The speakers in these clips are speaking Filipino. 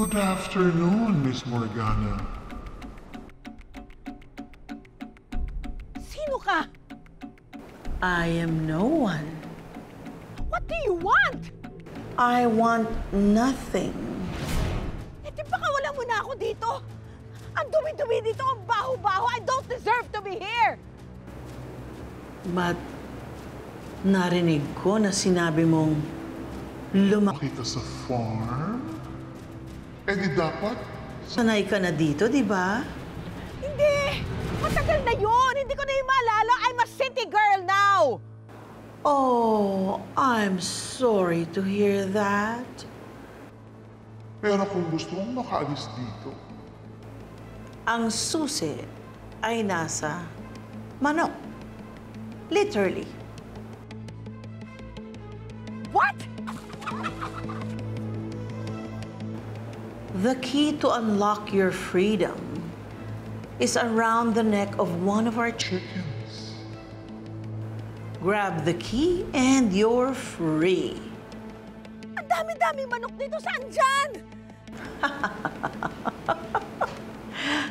Good afternoon, Miss Morgana. Sino ka? I am no one. What do you want? I want nothing. Eh, di ba kawalan mo na ako dito? Ang dumi-dumi dito, ang baho-baho. I don't deserve to be here. But narinig ko na sinabi mong lumaki. Lumaki ka sa farm? Eh di dapat? Sanay ka na dito, di ba? Hindi! Matagal na yun! Hindi ko na yung maalala. I'm a city girl now! Oh, I'm sorry to hear that. Pero kung gusto mong makaalis dito, Ang susi ay nasa manok. Literally. What? The key to unlock your freedom is around the neck of one of our chickens. Grab the key and you're free. Ang dami-dami manok dito. Saan dyan?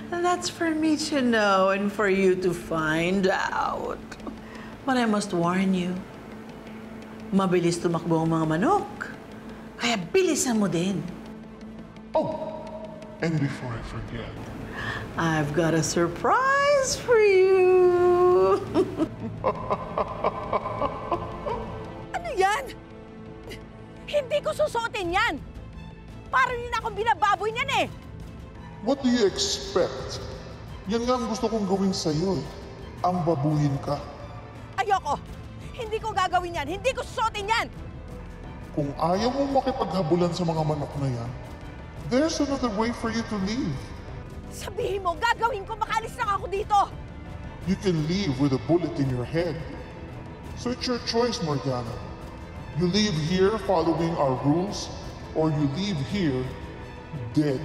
That's for me to know and for you to find out. But I must warn you, mabilis tumakbo ang mga manok. Kaya bilisan mo din. Oh, and before I forget, I've got a surprise for you. Ano yan? Hindi ko susuotin yan. Parang yun akong binababoy niyan eh. what do you expect? Yan nga ang gusto kong gawin sa'yo eh. Ang babuyin ka. Ayoko. Hindi ko gagawin yan. Hindi ko susuotin yan. Kung ayaw mong makipaghabulan sa mga manok na yan, there's another way for you to leave. Sabihin mo, gagawin ko. Makalis lang ako dito. You can leave with a bullet in your head. So it's your choice, Morgana. You leave here following our rules, or you leave here dead.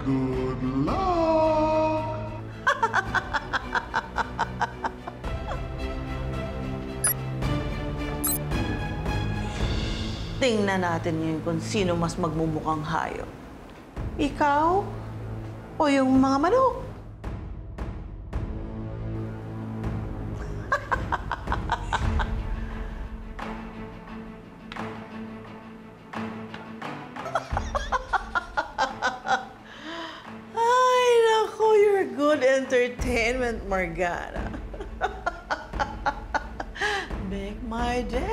Good luck! Tingnan natin ngayon kung sino mas magmumukhang hayop. Ikaw o yung mga manok? Ay, naku, you're good entertainment, Morgana. Make my day.